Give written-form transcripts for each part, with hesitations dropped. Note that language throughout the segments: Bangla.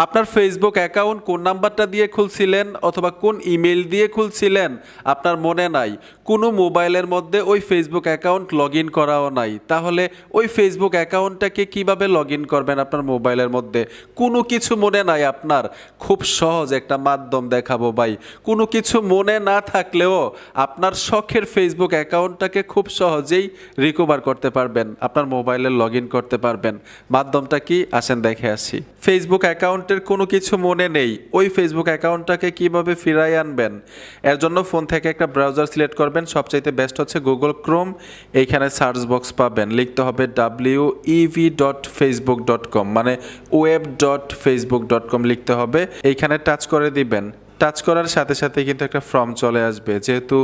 আপনার ফেসবুক অ্যাকাউন্ট কোন নাম্বারটা দিয়ে খুলছিলেন অথবা কোন ইমেল দিয়ে খুলছিলেন আপনার মনে নাই, কোনো মোবাইলের মধ্যে ওই ফেসবুক অ্যাকাউন্ট লগ ইন করাও নাই, তাহলে ওই ফেসবুক অ্যাকাউন্টটাকে কিভাবে লগ ইন করবেন আপনার মোবাইলের মধ্যে? কোনো কিছু মনে নাই আপনার, খুব সহজ একটা মাধ্যম দেখাবো ভাই। কোনো কিছু মনে না থাকলেও আপনার শখের ফেসবুক অ্যাকাউন্টটাকে খুব সহজেই রিকভার করতে পারবেন, আপনার মোবাইলে লগ ইন করতে পারবেন। মাধ্যমটা কি আসেন দেখে আসি। ফেসবুক অ্যাকাউন্টের কোনো কিছু মনে নেই, ওই ফেসবুক অ্যাকাউন্টটাকে কিভাবে ফিরাই আনবেন? এর জন্য ফোন থেকে একটা ব্রাউজার সিলেক্ট করবেন, সবচাইতে বেস্ট হচ্ছে গুগল ক্রোম। এইখানে সার্চ বক্স পাবেন, লিখতে হবে wev.facebook.com, মানে web.facebook.com লিখতে হবে। এইখানে টাচ করে দিবেন। টাচ করার সাথে সাথে কিন্তু একটা ফর্ম চলে আসবে। যেহেতু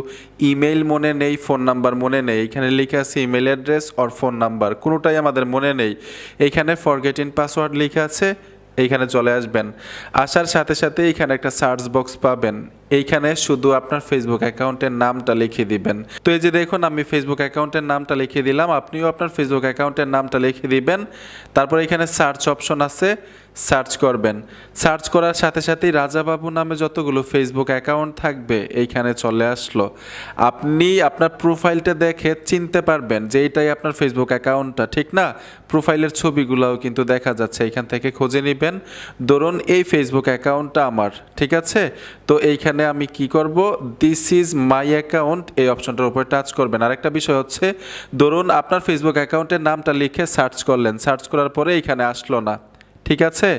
ইমেল মনে নেই, ফোন নাম্বার মনে নেই, এখানে লিখে আছে email address or phone number, কোনোটাই আমাদের মনে নেই। এইখানে ফরগেট ইন পাসওয়ার্ড লিখে আছে, এইখানে চলে আসবেন। আসার সাথে সাথে এইখানে একটা সার্চ বক্স পাবেন, এইখানে শুধু আপনার ফেসবুক অ্যাকাউন্টের নামটা লিখে দিবেন। তো এই যে দেখুন আমি ফেসবুক অ্যাকাউন্টের নামটা লিখে দিলাম, আপনিও আপনার ফেসবুক অ্যাকাউন্টের নামটা লিখে দিবেন। তারপর এখানে সার্চ অপশন আছে, সার্চ করবেন। সার্চ করার সাথে সাথেই রাজাবাবু নামে যতগুলো ফেসবুক অ্যাকাউন্ট থাকবে এইখানে চলে আসলো। আপনি আপনার প্রোফাইলটা দেখে চিনতে পারবেন যে এইটাই আপনার ফেসবুক অ্যাকাউন্টটা, ঠিক না? প্রোফাইলের ছবিগুলোও কিন্তু দেখা যাচ্ছে, এইখান থেকে খুঁজে নেবেন। ধরুন এই ফেসবুক অ্যাকাউন্টটা আমার, ঠিক আছে? তো এইখানে আমি কি করব, দিস ইজ মাই অ্যাকাউন্ট, এই অপশনটার উপরে টাচ করবেন। আরেকটা বিষয় হচ্ছে, ধরুন আপনার ফেসবুক অ্যাকাউন্টের নামটা লিখে সার্চ করলেন, সার্চ করার পরে এইখানে আসলো না, ঠিক আছে?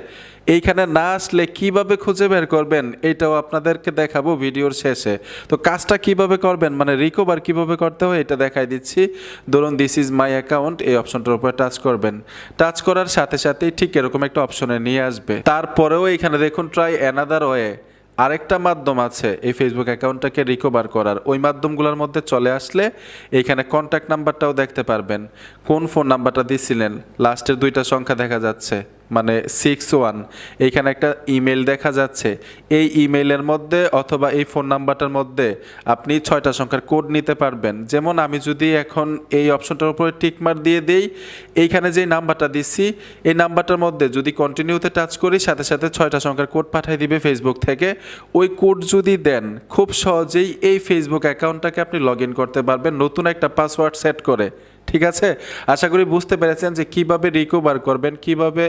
এইখানে না আসলে কিভাবে খুঁজে বের করবেন এটাও আপনাদেরকে দেখাবো ভিডিওর শেষে। তো কাজটা কিভাবে করবেন, মানে রিকভার কিভাবে করতে হয় এটা দেখাই দিচ্ছি। ধরুন দিস ইজ মাই অ্যাকাউন্ট, এই অপশনটার উপরে টাচ করবেন। টাচ করার সাথে সাথেই ঠিক এরকম একটা অপশনে নিয়ে আসবে। তারপরেও এখানে দেখুন ট্রাই অ্যানাদার ওয়ে, আরেকটা মাধ্যম আছে এই ফেসবুক অ্যাকাউন্টটাকে রিকভার করার। ওই মাধ্যমগুলোর মধ্যে চলে আসলে এইখানে কন্ট্যাক্ট নাম্বারটাও দেখতে পারবেন, কোন ফোন নাম্বারটা দিয়েছিলেন, লাস্টের দুইটা সংখ্যা দেখা যাচ্ছে, মানে 61। এইখানে একটা ইমেল দেখা যাচ্ছে, এই ইমেইলের মধ্যে অথবা এই ফোন নাম্বারটার মধ্যে আপনি 6টা সংখ্যার কোড নিতে পারবেন। যেমন আমি যদি এখন এই অপশনটার উপরে টিকমার্ক দিয়ে দিই, এইখানে যে নাম্বারটা দিচ্ছি এই নাম্বারটার মধ্যে যদি কন্টিনিউতে টাচ করি, সাথে সাথে 6টা সংখ্যার কোড পাঠিয়ে দিবে ফেসবুক থেকে। ওই কোড যদি দেন, খুব সহজেই এই ফেসবুক অ্যাকাউন্টটাকে আপনি লগ ইন করতে পারবেন নতুন একটা পাসওয়ার্ড সেট করে, ঠিক আছে? আশা করি বুঝতে পেরেছেন যে কিভাবে রিকভার করবেন, কিভাবে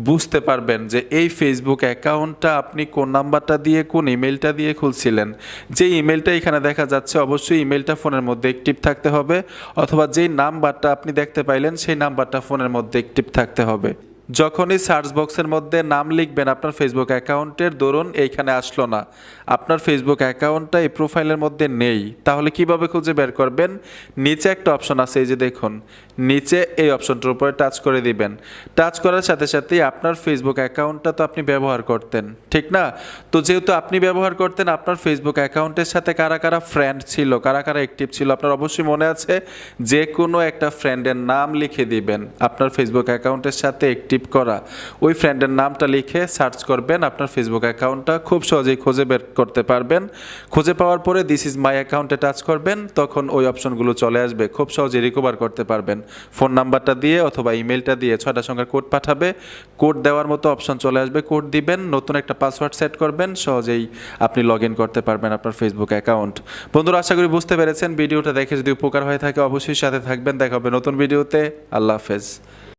বুঝতে পারবেন যে এই ফেসবুক অ্যাকাউন্টটা আপনি কোন নাম্বারটা দিয়ে, কোন ইমেলটা দিয়ে খুলছিলেন। যে ইমেলটা এখানে দেখা যাচ্ছে অবশ্যই ইমেলটা ফোনের মধ্যে অ্যাক্টিভ থাকতে হবে, অথবা যেই নাম্বারটা আপনি দেখতে পাইলেন সেই নাম্বারটা ফোনের মধ্যে অ্যাক্টিভ থাকতে হবে। যখনই সার্চ বক্সের মধ্যে নাম লিখবেন আপনার ফেসবুক অ্যাকাউন্টের, ধরুন এইখানে আসলো না, আপনার ফেসবুক অ্যাকাউন্টটা এই প্রোফাইলের মধ্যে নেই, তাহলে কিভাবে খুঁজে বের করবেন? নিচে একটা অপশন আছে, এই যে দেখুন নিচে, এই অপশনটার উপরে টাচ করে দিবেন। টাচ করার সাথে সাথেই আপনার ফেসবুক অ্যাকাউন্টটা তো আপনি ব্যবহার করতেন, ঠিক না? তো যেহেতু আপনি ব্যবহার করতেন, আপনার ফেসবুক অ্যাকাউন্টের সাথে কারা কারা ফ্রেন্ড ছিল, কারা কারা অ্যাক্টিভ ছিল আপনার অবশ্যই মনে আছে। যে কোনো একটা ফ্রেন্ডের নাম লিখে দিবেন আপনার ফেসবুক অ্যাকাউন্টের সাথে অ্যাক্টিভ করা, ওই ফ্রেন্ডের নামটা লিখে সার্চ করবেন, আপনার ফেসবুক অ্যাকাউন্টটা খুব সহজেই খুঁজে বের করতে পারবেন। খুঁজে পাওয়ার পরে দিস ইজ মাই অ্যাকাউন্টে টাচ করবেন, তখন ওই অপশনগুলো চলে আসবে, খুব সহজে রিকভার করতে পারবেন। ফোন নাম্বারটা দিয়ে অথবা ইমেলটা দিয়ে 6টা সংখ্যার কোড পাঠাবে, কোড দেওয়ার মতো অপশন চলে আসবে, কোড দিবেন, নতুন একটা পাসওয়ার্ড সেট করবেন, সহজেই আপনি লগ ইন করতে পারবেন আপনার ফেসবুক অ্যাকাউন্ট। বন্ধুরা আশা করি বুঝতে পেরেছেন, ভিডিওটা দেখে যদি উপকার হয়ে থাকে অবশ্যই সাথে থাকবেন। দেখা হবে নতুন ভিডিওতে। আল্লাহ হাফেজ।